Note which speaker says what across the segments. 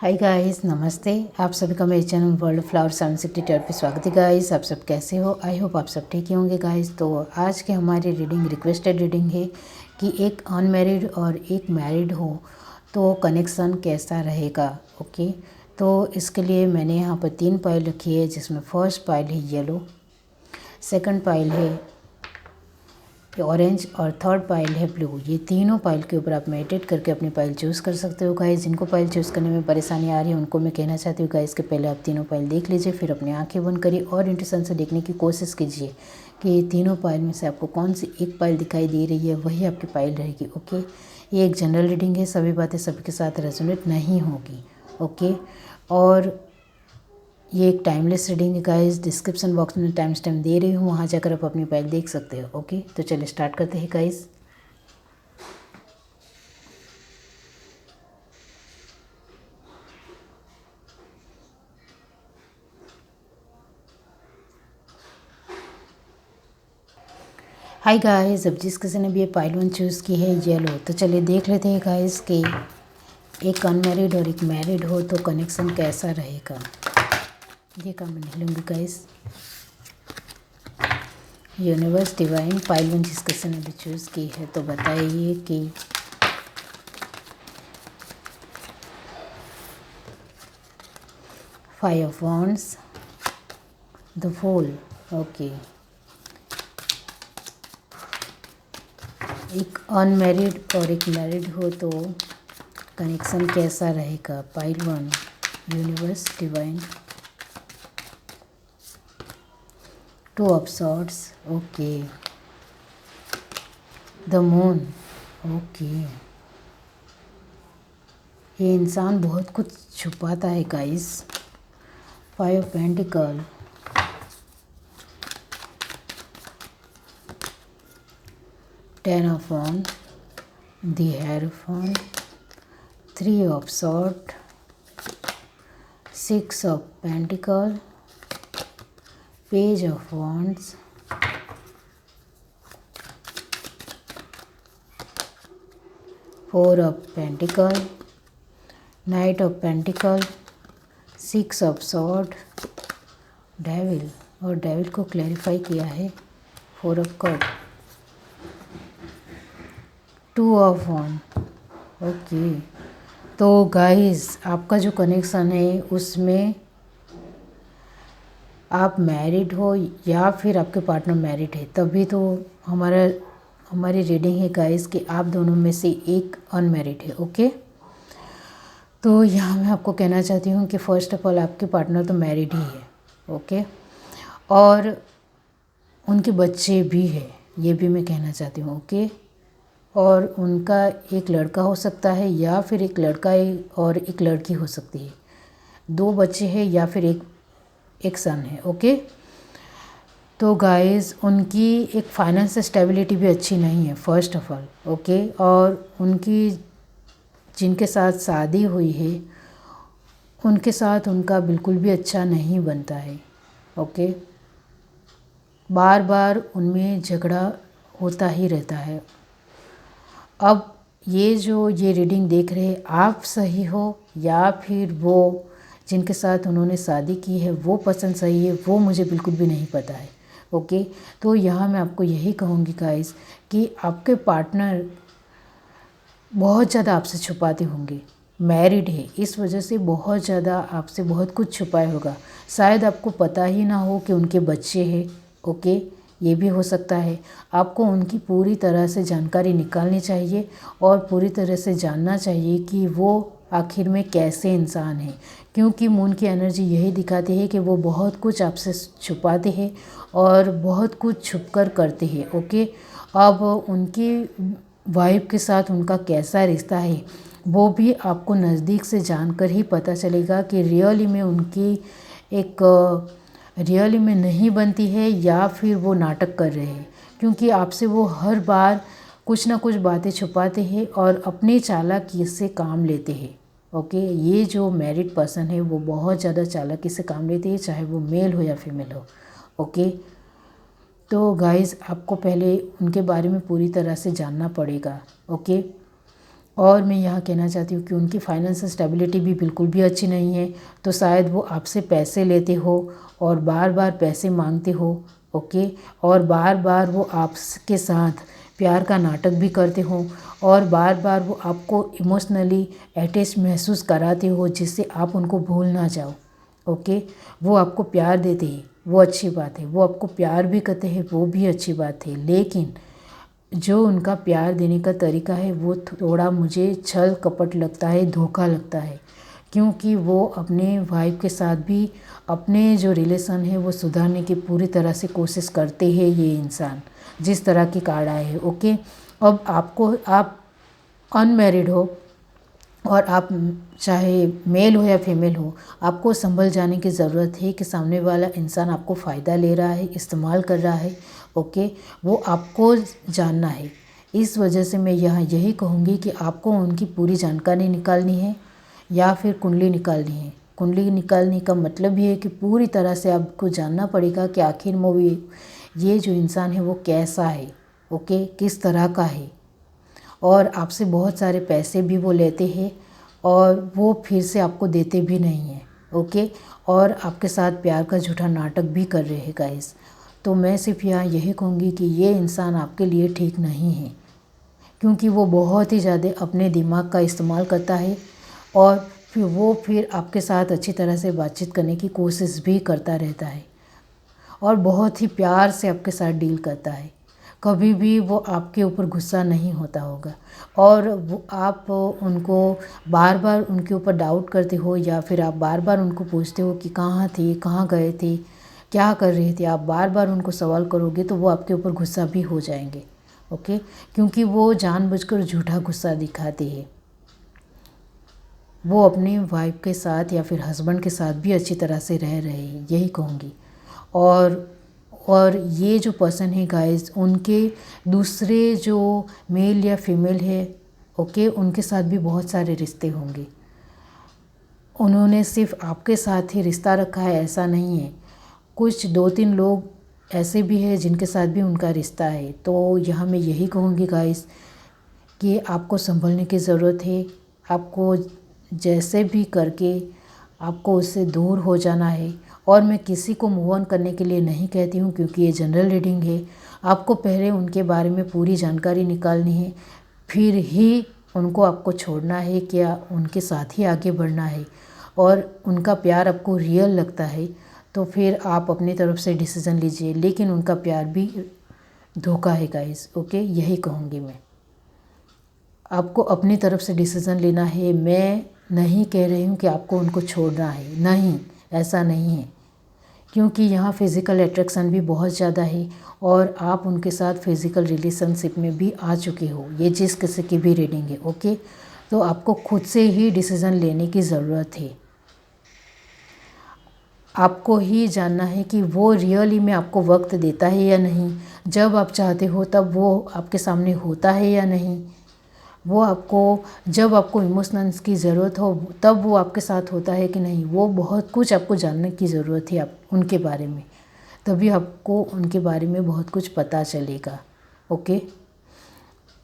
Speaker 1: Hi guys, नमस्ते। आप सभी का मेरे चैनल वर्ल्ड फ्लावर 760 पे स्वागत है गाइस। आप सब कैसे हो? आई होप आप सब ठीक ही होंगे गाइस। तो आज के हमारी रीडिंग रिक्वेस्टेड रीडिंग है कि एक अनमैरिड और एक मैरिड हो तो कनेक्शन कैसा रहेगा। ओके, तो इसके लिए मैंने यहाँ पर 3 पाइल रखी है, जिसमें फर्स्ट पाइल है येलो, सेकंड पाइल है ऑरेंज और थर्ड पाइल है ब्लू। ये तीनों पाइल के ऊपर आप मेडिटेट करके अपनी पाइल चूज़ कर सकते हो गाइस। जिनको पाइल चूज़ करने में परेशानी आ रही है उनको मैं कहना चाहती हूँ गाइस कि पहले आप तीनों पाइल देख लीजिए, फिर अपनी आंखें बंद करिए और इंट्यूशन से देखने की कोशिश कीजिए कि ये तीनों पाइल में से आपको कौन सी एक पाइल दिखाई दे रही है, वही आपकी पाइल रहेगी। ओके, ये एक जनरल रीडिंग है, सभी बातें सबके साथ रेजोनेट नहीं होगी। ओके, और ये एक टाइमलेस रीडिंग है गाइस। डिस्क्रिप्शन बॉक्स में टाइम स्टैम्प दे रही हूँ, वहाँ जाकर आप अपनी फाइल देख सकते हो। ओके, तो चलिए स्टार्ट करते हैं गाइस। हाय गाइस, अब जिस किसी ने भी ये पाइल 1 चूज़ की है येलो, तो चलिए देख लेते हैं गाइस कि एक अनमैरिड और एक मैरिड हो तो कनेक्शन कैसा रहेगा। ये काम मैं नहीं लूँगी गाइस। यूनिवर्स डिवाइन पाइल 1 जिस किसी ने भी चूज़ की है तो बताइए कि five of wands, the fool. Okay, एक अनमैरिड और एक मैरिड हो तो कनेक्शन कैसा रहेगा। Pile 1 universe divine, 2 of swords. Okay, the moon. Okay, ये इंसान बहुत कुछ छुपाता है guys. 5 of pentacle, 10 of wand, the hierophant, 3 of sword, 6 of pentacle, page of wands, 4 of pentacle, knight of pentacle, 6 of sword, devil. और devil को clarify किया है 4 of cup, 2 of wand. Okay, तो गाइस आपका जो कनेक्शन है उसमें आप मैरिड हो या फिर आपके पार्टनर मैरिड है, तभी तो हमारी रीडिंग है गाइस कि आप दोनों में से एक अनमैरिड है। ओके, तो यहाँ मैं आपको कहना चाहती हूँ कि फ़र्स्ट ऑफ ऑल आपके पार्टनर तो मैरिड ही है। ओके, और उनके बच्चे भी हैं, ये भी मैं कहना चाहती हूँ। ओके, और उनका एक लड़का हो सकता है या फिर एक लड़का है और एक लड़की हो सकती है। 2 बच्चे हैं या फिर एक सन है। ओके, तो गाइस उनकी एक फाइनेंस स्टेबिलिटी भी अच्छी नहीं है फर्स्ट ऑफ ऑल। ओके, और उनकी जिनके साथ शादी हुई है उनके साथ उनका बिल्कुल भी अच्छा नहीं बनता है। ओके, बार बार उनमें झगड़ा होता ही रहता है। अब ये रीडिंग देख रहे आप सही हो या फिर वो जिनके साथ उन्होंने शादी की है वो पसंद सही है, वो मुझे बिल्कुल भी नहीं पता है। ओके, तो यहाँ मैं आपको यही कहूँगी गाइस कि आपके पार्टनर बहुत ज़्यादा आपसे छुपाते होंगे। मैरिड है इस वजह से बहुत ज़्यादा आपसे बहुत कुछ छुपाया होगा। शायद आपको पता ही ना हो कि उनके बच्चे हैं। ओके, ये भी हो सकता है। आपको उनकी पूरी तरह से जानकारी निकालनी चाहिए और पूरी तरह से जानना चाहिए कि वो आखिर में कैसे इंसान है, क्योंकि मून की एनर्जी यही दिखाती है कि वो बहुत कुछ आपसे छुपाते हैं और बहुत कुछ छुप कर करते हैं। ओके, अब उनकी वाइफ के साथ उनका कैसा रिश्ता है वो भी आपको नज़दीक से जानकर ही पता चलेगा कि रियली में उनकी एक रियली में नहीं बनती है या फिर वो नाटक कर रहे हैं, क्योंकि आपसे वो हर बार कुछ ना कुछ बातें छुपाते हैं और अपनी चालाकी से काम लेते हैं। ओके, ये जो मैरिड पर्सन है वो बहुत ज़्यादा चालाकी से काम लेते हैं, चाहे वो मेल हो या फीमेल हो। ओके, तो गाइज़ आपको पहले उनके बारे में पूरी तरह से जानना पड़ेगा। ओके, और मैं यहाँ कहना चाहती हूँ कि उनकी फाइनेंशियल स्टेबिलिटी भी बिल्कुल भी अच्छी नहीं है। तो शायद वो आपसे पैसे लेते हो और बार बार पैसे मांगते हो, ओके, और बार बार वो आपके साथ प्यार का नाटक भी करते हो और बार बार वो आपको इमोशनली अटैच महसूस कराते हो जिससे आप उनको भूल ना जाओ, ओके। वो आपको प्यार देते हैं, वो अच्छी बात है, वो आपको प्यार भी करते हैं, वो भी अच्छी बात है, लेकिन जो उनका प्यार देने का तरीका है वो थोड़ा मुझे छल कपट लगता है, धोखा लगता है। क्योंकि वो अपने वाइफ के साथ भी अपने जो रिलेशन है वो सुधारने की पूरी तरह से कोशिश करते हैं ये इंसान, जिस तरह की कार्ड आए है, ओके। अब आप अनमैरिड हो और आप चाहे मेल हो या फीमेल हो, आपको संभल जाने की ज़रूरत है कि सामने वाला इंसान आपको फ़ायदा ले रहा है, इस्तेमाल कर रहा है, ओके। वो आपको जानना है। इस वजह से मैं यहाँ यही कहूँगी कि आपको उनकी पूरी जानकारी निकालनी है या फिर कुंडली निकालनी है। कुंडली निकालने का मतलब ये है कि पूरी तरह से आपको जानना पड़ेगा कि आखिर में ये जो इंसान है वो कैसा है, ओके, किस तरह का है। और आपसे बहुत सारे पैसे भी वो लेते हैं और वो फिर से आपको देते भी नहीं हैं, ओके। और आपके साथ प्यार का झूठा नाटक भी कर रहे हैं गाइस। तो मैं सिर्फ यहाँ यही कहूँगी कि ये इंसान आपके लिए ठीक नहीं है, क्योंकि वो बहुत ही ज़्यादा अपने दिमाग का इस्तेमाल करता है और फिर आपके साथ अच्छी तरह से बातचीत करने की कोशिश भी करता रहता है और बहुत ही प्यार से आपके साथ डील करता है। कभी भी वो आपके ऊपर गुस्सा नहीं होता होगा और वो आप उनको बार बार उनके ऊपर डाउट करते हो या फिर आप बार बार उनको पूछते हो कि कहाँ थे, कहाँ गए थे, क्या कर रहे थे। आप बार बार उनको सवाल करोगे तो वो आपके ऊपर गुस्सा भी हो जाएंगे, ओके। क्योंकि वो जानबूझकर झूठा गुस्सा दिखाते हैं। वो अपनी वाइफ के साथ या फिर हस्बैंड के साथ भी अच्छी तरह से रह रहे हैं, यही कहूँगी। और ये जो पर्सन है गाइस, उनके दूसरे जो मेल या फीमेल है, ओके, उनके साथ भी बहुत सारे रिश्ते होंगे। उन्होंने सिर्फ आपके साथ ही रिश्ता रखा है ऐसा नहीं है। कुछ 2-3 लोग ऐसे भी हैं जिनके साथ भी उनका रिश्ता है। तो यहाँ मैं यही कहूँगी गाइस कि आपको संभलने की ज़रूरत है। आपको जैसे भी करके आपको उससे दूर हो जाना है। और मैं किसी को मूव ऑन करने के लिए नहीं कहती हूँ, क्योंकि ये जनरल रीडिंग है। आपको पहले उनके बारे में पूरी जानकारी निकालनी है, फिर ही उनको आपको छोड़ना है, क्या उनके साथ ही आगे बढ़ना है और उनका प्यार आपको रियल लगता है तो फिर आप अपनी तरफ से डिसीज़न लीजिए। लेकिन उनका प्यार भी धोखा है गाइस, ओके, यही कहूँगी मैं। आपको अपनी तरफ से डिसीज़न लेना है। मैं नहीं कह रही हूँ कि आपको उनको छोड़ना है, नहीं, ऐसा नहीं है। क्योंकि यहाँ फ़िज़िकल अट्रैक्शन भी बहुत ज़्यादा है और आप उनके साथ फ़िज़िकल रिलेशनशिप में भी आ चुके हो, ये जिस किसी की भी रीडिंग है, ओके। तो आपको खुद से ही डिसीज़न लेने की ज़रूरत है। आपको ही जानना है कि वो रियली में आपको वक्त देता है या नहीं, जब आप चाहते हो तब वो आपके सामने होता है या नहीं, वो आपको जब आपको इमोशंस की ज़रूरत हो तब वो आपके साथ होता है कि नहीं। वो बहुत कुछ आपको जानने की ज़रूरत है आप उनके बारे में, तभी आपको उनके बारे में बहुत कुछ पता चलेगा, ओके।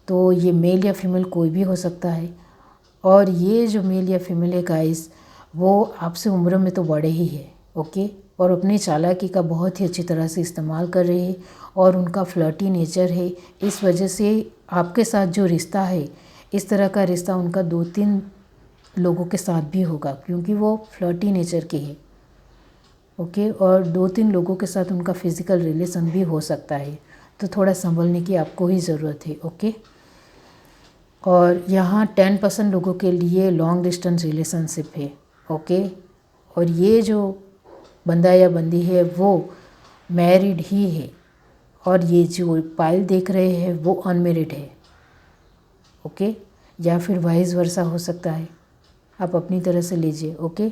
Speaker 1: तो ये मेल या फीमेल कोई भी हो सकता है। और ये जो मेल या फीमेल है गाइस, वो आपसे उम्र में तो बड़े ही है, ओके, और अपनी चालाकी का बहुत ही अच्छी तरह से इस्तेमाल कर रहे हैं और उनका फ्लर्टी नेचर है। इस वजह से आपके साथ जो रिश्ता है, इस तरह का रिश्ता उनका 2-3 लोगों के साथ भी होगा, क्योंकि वो फ्लर्टी नेचर के हैं, ओके। और 2-3 लोगों के साथ उनका फिज़िकल रिलेशन भी हो सकता है। तो थोड़ा संभलने की आपको ही ज़रूरत है, ओके। और यहाँ 10% लोगों के लिए लॉन्ग डिस्टेंस रिलेशनशिप है, ओके। और ये जो बंदा या बंदी है वो मैरिड ही है और ये जो पाइल देख रहे हैं वो अनमेरिड है, ओके। या फिर वाइस वर्सा हो सकता है, आप अपनी तरह से लीजिए, ओके।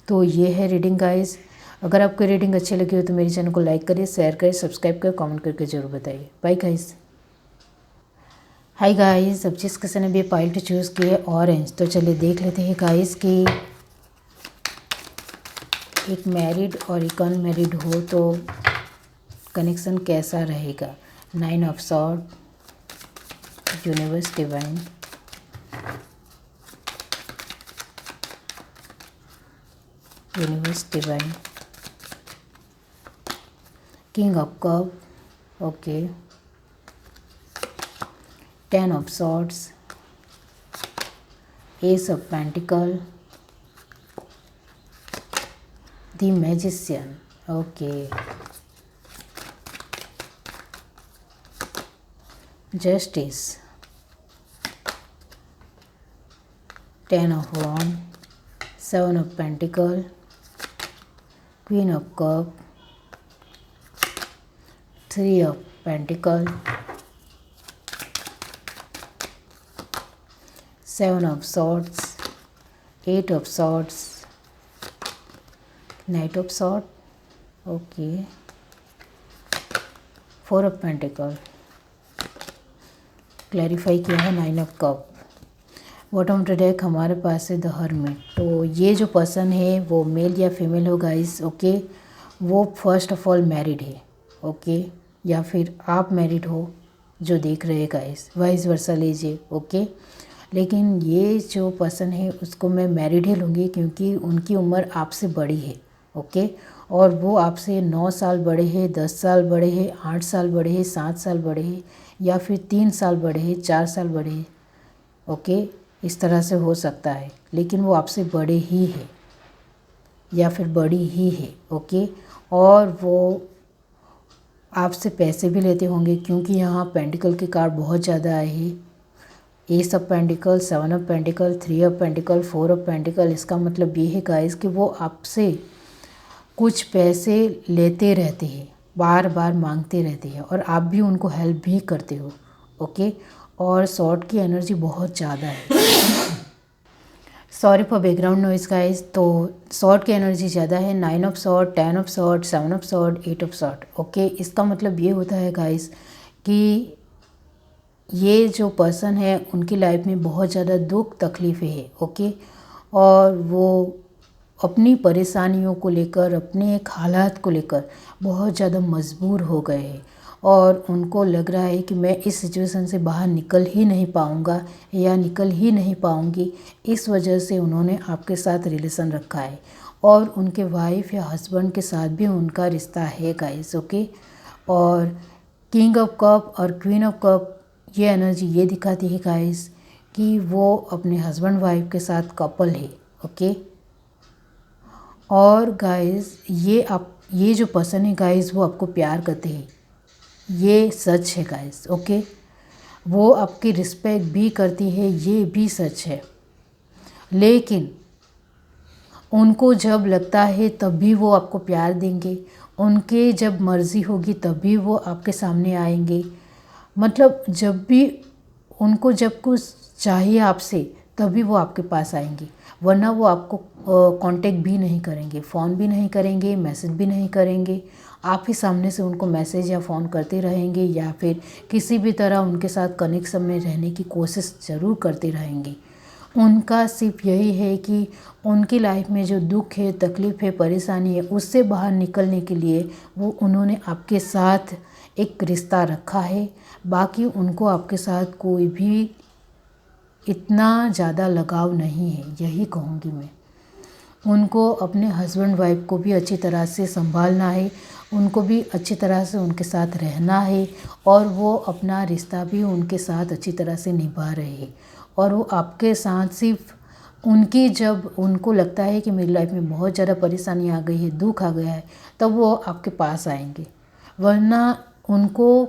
Speaker 1: तो ये है रीडिंग गाइस। अगर आपको रीडिंग अच्छी लगी हो तो मेरे चैनल को लाइक करिए, शेयर करिए, सब्सक्राइब करिए, कमेंट करके ज़रूर बताइए। Bye guys. हाय गाइस, अब जिस किसी ने भी पाइल टू चूज़ की है ऑरेंज, तो चलिए देख लेते हैं गाइस कि एक मैरिड और एक अनमैरिड हो तो कनेक्शन कैसा रहेगा। 9 of sword, universe divine, universe divine, king of cup, okay, 10 of swords, S of pentacle, the magician, okay, justice, 10 of wands, 7 of pentacle, queen of cup, 3 of pentacle, 7 of swords, 8 of swords, knight of swords, okay, 4 of pentacle, clarify किया है 9 of cup. Bottom of the deck हमारे पास है the hermit. तो ये जो person है वो mail या फीमेल हो गाइस, ओके, वो फर्स्ट ऑफ ऑल मैरिड है, ओके, या फिर आप मैरिड हो जो देख रहे हैं गाइस, वाइस वर्सा लीजिए, ओके। लेकिन ये जो पर्सन है उसको मैं मैरिड ही लूँगी क्योंकि उनकी उम्र आपसे बड़ी है, ओके, और वो आपसे 9 साल बड़े हैं, 10 साल बड़े हैं, 8 साल बड़े हैं, 7 साल बड़े हैं, या फिर 3 साल बड़े हैं, 4 साल बड़े हैं, ओके, इस तरह से हो सकता है, लेकिन वो आपसे बड़े ही है या फिर बड़ी ही है, ओके। और वो आपसे पैसे भी लेते होंगे क्योंकि यहाँ पेंटिकल के कार्ड बहुत ज़्यादा आए हैं, S of pentacle, 7 of pentacle, 3 of pentacle, 4 of pentacle. इसका मतलब ये है गाइस कि वो आपसे कुछ पैसे लेते रहते हैं, बार बार मांगते रहते हैं और आप भी उनको हेल्प भी करते हो, ओके। और सॉर्ड की एनर्जी बहुत ज़्यादा है, sorry for background noise guys. तो सॉर्ड की एनर्जी ज़्यादा है, 9 of sword, 10 of sword, 7 of sword, 8 of sword, okay. इसका मतलब ये होता है गाइस कि ये जो पर्सन है उनकी लाइफ में बहुत ज़्यादा दुख तकलीफ़ें है, ओके, और वो अपनी परेशानियों को लेकर, अपने एक हालात को लेकर बहुत ज़्यादा मजबूर हो गए हैं और उनको लग रहा है कि मैं इस सिचुएशन से बाहर निकल ही नहीं पाऊँगा या निकल ही नहीं पाऊँगी। इस वजह से उन्होंने आपके साथ रिलेशन रखा है और उनके वाइफ या हस्बैंड के साथ भी उनका रिश्ता है गाइस, ओके। और किंग ऑफ कप और क्वीन ऑफ कप ये एनर्जी ये दिखाती है गाइस कि वो अपने हस्बैंड वाइफ के साथ कपल है, ओके। और गाइस ये जो पर्सन है गाइस वो आपको प्यार करते हैं, ये सच है गाइस, ओके। वो आपकी रिस्पेक्ट भी करती है, ये भी सच है, लेकिन उनको जब लगता है तभी वो आपको प्यार देंगे, उनके जब मर्ज़ी होगी तभी वो आपके सामने आएंगे। मतलब जब भी उनको जब कुछ चाहिए आपसे तभी वो आपके पास आएंगे, वरना वो आपको कांटेक्ट भी नहीं करेंगे, फ़ोन भी नहीं करेंगे, मैसेज भी नहीं करेंगे। आप ही सामने से उनको मैसेज या फ़ोन करते रहेंगे या फिर किसी भी तरह उनके साथ कनेक्शन में रहने की कोशिश ज़रूर करते रहेंगे। उनका सिर्फ यही है कि उनकी लाइफ में जो दुख है, तकलीफ़ है, परेशानी है, उससे बाहर निकलने के लिए उन्होंने आपके साथ एक रिश्ता रखा है। बाकी उनको आपके साथ कोई भी इतना ज़्यादा लगाव नहीं है, यही कहूँगी मैं। उनको अपने हस्बैंड वाइफ को भी अच्छी तरह से संभालना है, उनको भी अच्छी तरह से उनके साथ रहना है और वो अपना रिश्ता भी उनके साथ अच्छी तरह से निभा रहे हैं। और वो आपके साथ सिर्फ जब उनको लगता है कि मेरी लाइफ में बहुत ज़्यादा परेशानी आ गई है, दुख आ गया है, तब वो आपके पास आएंगे, वरना उनको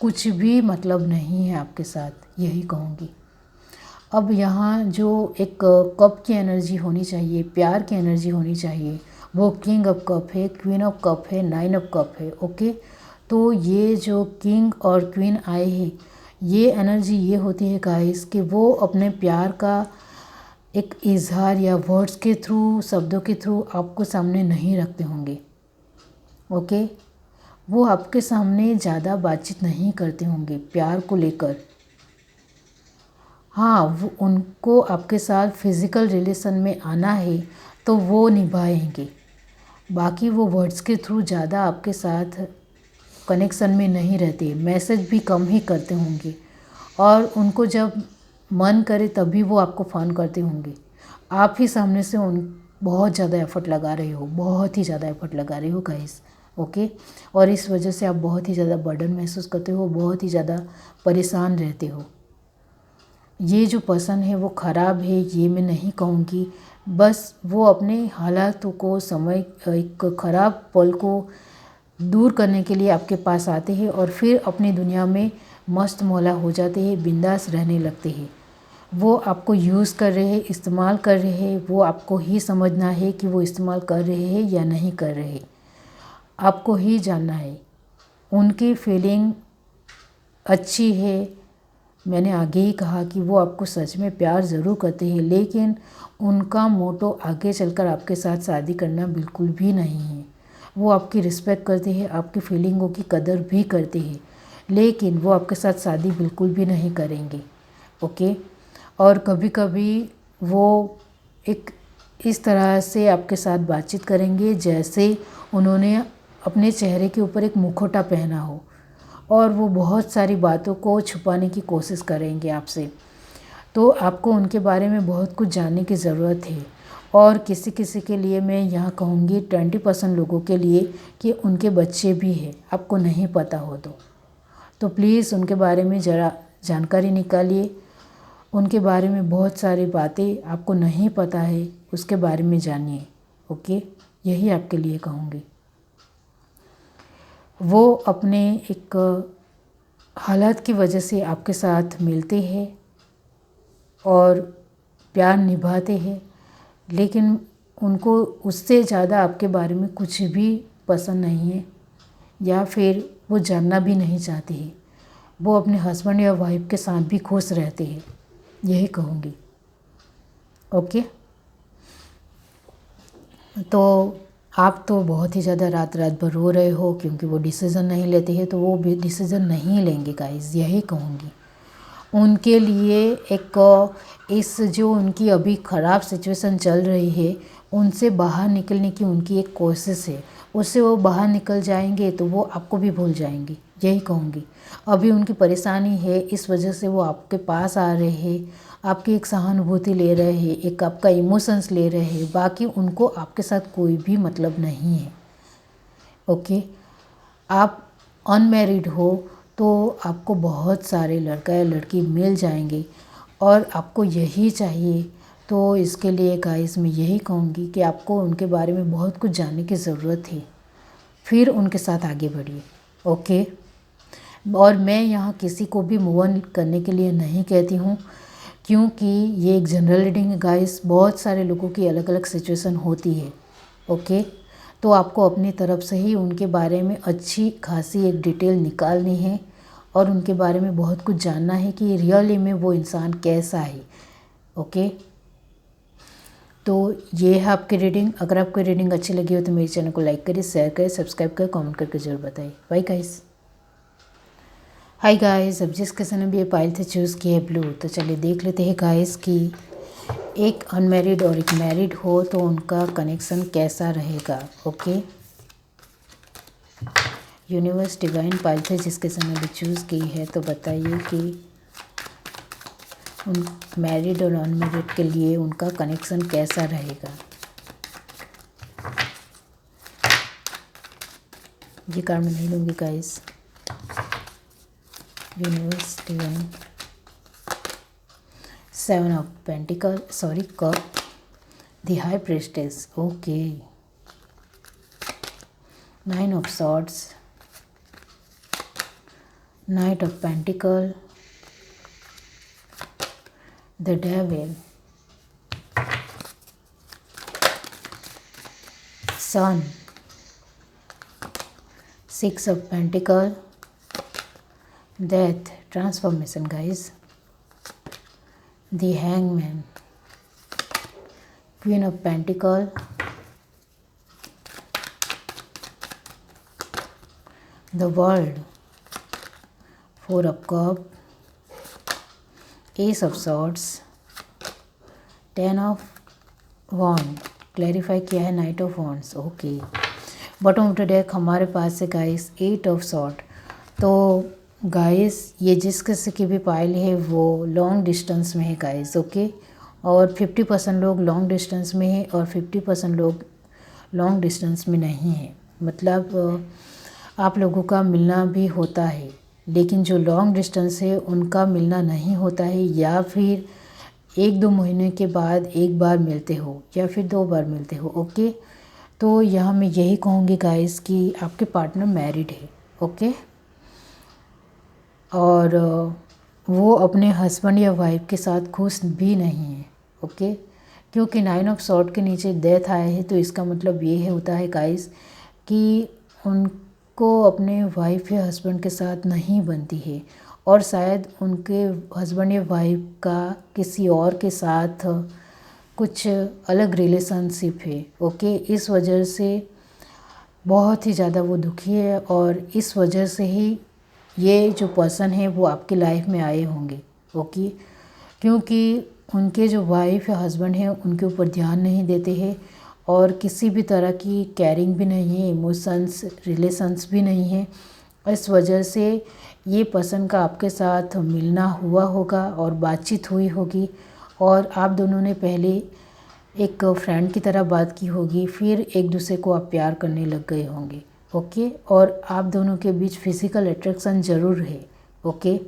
Speaker 1: कुछ भी मतलब नहीं है आपके साथ, यही कहूँगी। अब यहाँ जो एक कप की एनर्जी होनी चाहिए, प्यार की एनर्जी होनी चाहिए, वो किंग ऑफ कप है, क्वीन ऑफ कप है, 9 ऑफ कप है, ओके। तो ये जो किंग और क्वीन आए हैं, ये एनर्जी ये होती है गाइस कि वो अपने प्यार का एक इजहार या वर्ड्स के थ्रू, शब्दों के थ्रू आपको सामने नहीं रखते होंगे, ओके। वो आपके सामने ज़्यादा बातचीत नहीं करते होंगे प्यार को लेकर। हाँ, वो उनको आपके साथ फिज़िकल रिलेशन में आना है तो वो निभाएंगे, बाकी वो वर्ड्स के थ्रू ज़्यादा आपके साथ कनेक्शन में नहीं रहते, मैसेज भी कम ही करते होंगे और उनको जब मन करे तभी वो आपको फ़ोन करते होंगे। आप ही सामने से बहुत ज़्यादा एफर्ट लगा रहे हो, बहुत ही ज़्यादा एफर्ट लगा रहे हो गाइस, ओके। और इस वजह से आप बहुत ही ज़्यादा बर्डन महसूस करते हो, बहुत ही ज़्यादा परेशान रहते हो। ये जो पर्सन है वो ख़राब है ये मैं नहीं कहूँगी, बस वो अपने हालातों को समय एक ख़राब पल को दूर करने के लिए आपके पास आते हैं और फिर अपनी दुनिया में मस्त मौला हो जाते हैं, बिंदास रहने लगते हैं। वो आपको यूज़ कर रहे हैं, इस्तेमाल कर रहे हैं, वो आपको ही समझना है कि वो इस्तेमाल कर रहे हैं या नहीं कर रहे, आपको ही जानना है। उनकी फीलिंग अच्छी है, मैंने आगे ही कहा कि वो आपको सच में प्यार ज़रूर करते हैं, लेकिन उनका मोटो आगे चलकर आपके साथ शादी करना बिल्कुल भी नहीं है। वो आपकी रिस्पेक्ट करते हैं, आपकी फीलिंगों की कदर भी करते हैं, लेकिन वो आपके साथ शादी बिल्कुल भी नहीं करेंगे, ओके। और कभी कभी वो एक इस तरह से आपके साथ बातचीत करेंगे जैसे उन्होंने अपने चेहरे के ऊपर एक मुखौटा पहना हो, और वो बहुत सारी बातों को छुपाने की कोशिश करेंगे आपसे। तो आपको उनके बारे में बहुत कुछ जानने की ज़रूरत है। और किसी किसी के लिए मैं यहाँ कहूँगी 20% लोगों के लिए कि उनके बच्चे भी हैं, आपको नहीं पता हो तो प्लीज़ उनके बारे में ज़रा जानकारी निकालिए। उनके बारे में बहुत सारी बातें आपको नहीं पता है, उसके बारे में जानिए, ओके। यही आपके लिए कहूँगी। वो अपने एक हालात की वजह से आपके साथ मिलते हैं और प्यार निभाते हैं, लेकिन उनको उससे ज़्यादा आपके बारे में कुछ भी पसंद नहीं है, या फिर वो जानना भी नहीं चाहते हैं। वो अपने हस्बैंड या वाइफ के साथ भी खुश रहते हैं, यही कहूँगी, ओके। तो आप तो बहुत ही ज़्यादा रात रात भर रो रहे हो क्योंकि वो डिसीज़न नहीं लेते हैं, तो वो भी डिसीज़न नहीं लेंगे गाइस, यही कहूँगी। उनके लिए एक इस जो उनकी अभी ख़राब सिचुएशन चल रही है, उनसे बाहर निकलने की उनकी एक कोशिश है। उससे वो बाहर निकल जाएंगे तो वो आपको भी भूल जाएंगे, यही कहूँगी। अभी उनकी परेशानी है, इस वजह से वो आपके पास आ रहे हैं, आपकी एक सहानुभूति ले रहे हैं, एक आपका इमोशंस ले रहे हैं। बाकी उनको आपके साथ कोई भी मतलब नहीं है, ओके। आप अनमैरिड हो तो आपको बहुत सारे लड़का या लड़की मिल जाएंगे और आपको यही चाहिए। तो इसके लिए गाइस मैं यही कहूँगी कि आपको उनके बारे में बहुत कुछ जानने की ज़रूरत है, फिर उनके साथ आगे बढ़िए, ओके। और मैं यहाँ किसी को भी मूव ऑन करने के लिए नहीं कहती हूँ, क्योंकि ये एक जनरल रीडिंग है गाइस, बहुत सारे लोगों की अलग अलग सिचुएशन होती है, ओके। तो आपको अपनी तरफ से ही उनके बारे में अच्छी खासी एक डिटेल निकालनी है और उनके बारे में बहुत कुछ जानना है कि रियली में वो इंसान कैसा है, ओके। तो ये है आपकी रीडिंग। अगर आपको रीडिंग अच्छी लगी हो तो मेरे चैनल को लाइक करिए, शेयर करिए, सब्सक्राइब करिए, कमेंट करके जरूर बताइए। Bye guys. हाय गाइस, अब जिस किसी ने भी ये पाइल से चूज़ किया है ब्लू, तो चलिए देख लेते हैं गाइस कि एक अनमैरिड और एक मैरिड हो तो उनका कनेक्शन कैसा रहेगा, ओके। यूनिवर्स डिवाइन पाइल से जिस किसी ने भी चूज़ की है तो बताइए कि उन मैरिड और अनमैरिड के लिए उनका कनेक्शन कैसा रहेगा। ये कार्ड मैं नहीं लूँगी guys. Universe divine, 7 of pentacle, sorry cup, the high priestess, okay, 9 of swords, knight of pentacle, the devil, sun, 6 of Pentacle, death, transformation guys, the hangman, Queen of Pentacle, the world, 4 of cup, Ace of swords, 10 of wand, clarify किया है night of wands, okay. Bottom of the deck हमारे पास है guys 8 of sword. तो guys ये जिस किसी की भी पाइल है वो लॉन्ग डिस्टेंस में है गाइस, ओके। और 50% लोग लॉन्ग डिस्टेंस में है और 50% लोग लॉन्ग डिस्टेंस में नहीं है। मतलब आप लोगों का मिलना भी होता है, लेकिन जो लॉन्ग डिस्टेंस है उनका मिलना नहीं होता है, या फिर 1-2 महीने के बाद एक बार मिलते हो या फिर 2 बार मिलते हो। ओके, तो यहाँ मैं यही कहूँगी गाइस कि आपके पार्टनर मैरिड है। ओके, और वो अपने हस्बैंड या वाइफ के साथ खुश भी नहीं है। ओके, क्योंकि 9 ऑफ सॉर्ड के नीचे डेथ आया है, तो इसका मतलब ये होता है गाइस कि उनको अपने वाइफ या हस्बैंड के साथ नहीं बनती है, और शायद उनके हस्बैंड या वाइफ का किसी और के साथ कुछ अलग रिलेशनशिप है। ओके, इस वजह से बहुत ही ज़्यादा वो दुखी है, और इस वजह से ही ये जो पर्सन है वो आपकी लाइफ में आए होंगे। ओके, क्योंकि उनके जो वाइफ या हस्बैंड हैं उनके ऊपर ध्यान नहीं देते हैं, और किसी भी तरह की केयरिंग भी नहीं है, इमोशंस रिलेशंस भी नहीं है। इस वजह से ये पर्सन का आपके साथ मिलना हुआ होगा और बातचीत हुई होगी, और आप दोनों ने पहले एक फ्रेंड की तरह बात की होगी, फिर एक दूसरे को आप प्यार करने लग गए होंगे। ओके, और आप दोनों के बीच फिज़िकल अट्रैक्शन ज़रूर है। ओके,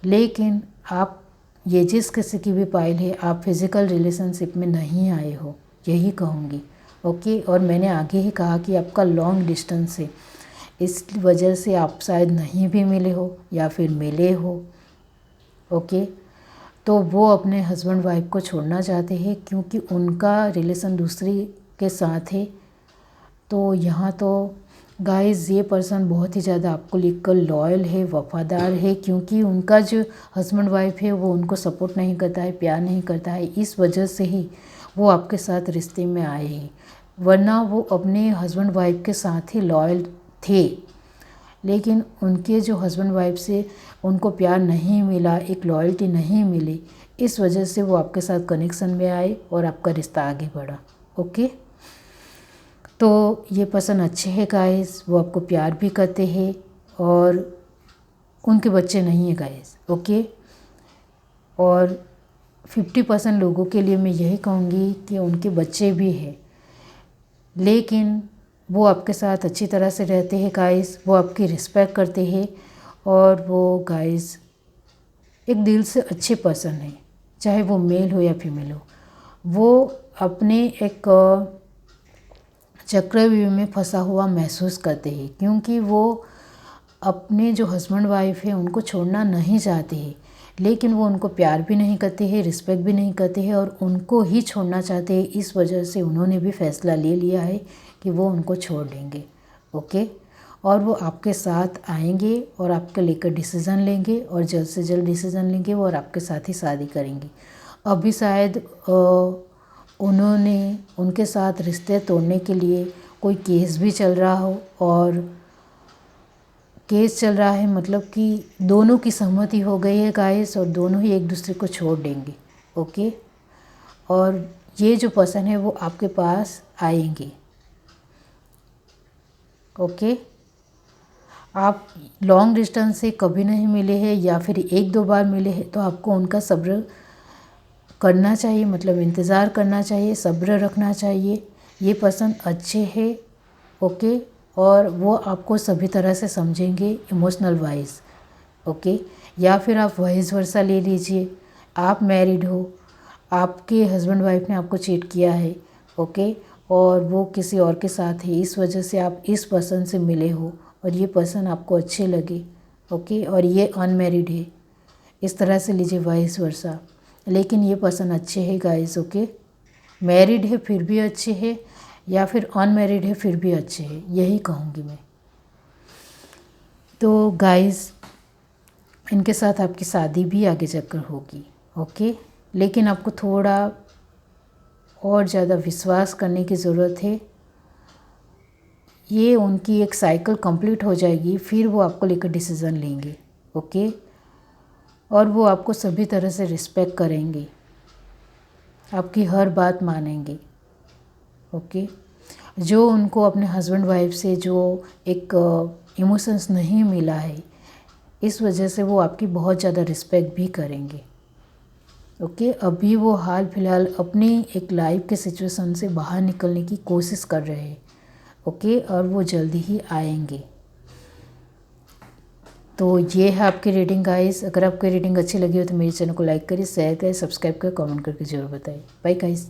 Speaker 1: लेकिन आप ये जिस किसी की भी पाइल है, आप फिज़िकल रिलेशनशिप में नहीं आए हो, यही कहूँगी। ओके, और मैंने आगे ही कहा कि आपका लॉन्ग डिस्टेंस है, इस वजह से आप शायद नहीं भी मिले हो या फिर मिले हो। ओके, तो वो अपने हस्बैंड वाइफ को छोड़ना चाहते हैं क्योंकि उनका रिलेशन दूसरी के साथ है। तो यहाँ तो गाइस ये पर्सन बहुत ही ज़्यादा आपको लेकर लॉयल है, वफ़ादार है, क्योंकि उनका जो हस्बैंड वाइफ है वो उनको सपोर्ट नहीं करता है, प्यार नहीं करता है। इस वजह से ही वो आपके साथ रिश्ते में आए हैं, वरना वो अपने हस्बैंड वाइफ के साथ ही लॉयल थे। लेकिन उनके जो हस्बैंड वाइफ से उनको प्यार नहीं मिला, एक लॉयल्टी नहीं मिली, इस वजह से वो आपके साथ कनेक्शन में आए और आपका रिश्ता आगे बढ़ा। ओके, तो ये पर्सन अच्छे हैं गाइस, वो आपको प्यार भी करते हैं, और उनके बच्चे नहीं हैं गाइस। ओके, और 50% लोगों के लिए मैं यही कहूँगी कि उनके बच्चे भी हैं, लेकिन वो आपके साथ अच्छी तरह से रहते हैं गाइस, वो आपकी रिस्पेक्ट करते हैं, और वो गाइस एक दिल से अच्छे पर्सन है, चाहे वो मेल हो या फीमेल हो। वो अपने एक चक्रव्यूह में फंसा हुआ महसूस करते हैं, क्योंकि वो अपने जो हस्बैंड वाइफ है उनको छोड़ना नहीं चाहते हैं, लेकिन वो उनको प्यार भी नहीं करते हैं, रिस्पेक्ट भी नहीं करते हैं, और उनको ही छोड़ना चाहते हैं। इस वजह से उन्होंने भी फैसला ले लिया है कि वो उनको छोड़ देंगे। ओके, और वो आपके साथ आएंगे और आपके लेकर डिसीज़न लेंगे, और जल्द से जल्द डिसीज़न लेंगे और आपके साथ ही शादी करेंगे। अभी शायद उन्होंने उनके साथ रिश्ते तोड़ने के लिए कोई केस भी चल रहा हो, और केस चल रहा है मतलब कि दोनों की सहमति हो गई है गाइस, और दोनों ही एक दूसरे को छोड़ देंगे। ओके, और ये जो पर्सन है वो आपके पास आएंगे। ओके, आप लॉन्ग डिस्टेंस से कभी नहीं मिले हैं या फिर 1-2 बार मिले हैं, तो आपको उनका सब्र करना चाहिए, मतलब इंतज़ार करना चाहिए, सब्र रखना चाहिए। ये पर्सन अच्छे हैं। ओके, और वो आपको सभी तरह से समझेंगे इमोशनल वाइज। ओके, या फिर आप वाइस वर्सा ले लीजिए, आप मैरिड हो, आपके हस्बैंड वाइफ ने आपको चीट किया है। ओके, और वो किसी और के साथ है, इस वजह से आप इस पर्सन से मिले हो और ये पर्सन आपको अच्छे लगे। ओके, और ये अनमैरिड है, इस तरह से लीजिए वाइस वर्सा। लेकिन ये पर्सन अच्छे है गाइस। ओके, मैरिड है फिर भी अच्छे है, या फिर अनमैरिड है फिर भी अच्छे है, यही कहूँगी मैं। तो गाइस इनके साथ आपकी शादी भी आगे चलकर होगी। ओके, लेकिन आपको थोड़ा और ज़्यादा विश्वास करने की ज़रूरत है। ये उनकी एक साइकिल कंप्लीट हो जाएगी, फिर वो आपको लेकर डिसीज़न लेंगे। ओके, और वो आपको सभी तरह से रिस्पेक्ट करेंगे, आपकी हर बात मानेंगे। ओके, जो उनको अपने हस्बैंड वाइफ से जो एक इमोशंस नहीं मिला है, इस वजह से वो आपकी बहुत ज़्यादा रिस्पेक्ट भी करेंगे। ओके। अभी वो हाल फिलहाल अपनी एक लाइफ के सिचुएशन से बाहर निकलने की कोशिश कर रहे हैं, ओके, और वो जल्दी ही आएंगे। तो ये है आपकी रीडिंग गाइस। अगर आपकी रीडिंग अच्छी लगी हो तो मेरे चैनल को लाइक करिए, शेयर करिए, सब्सक्राइब करिए, कमेंट करके जरूर बताइए। Bye guys.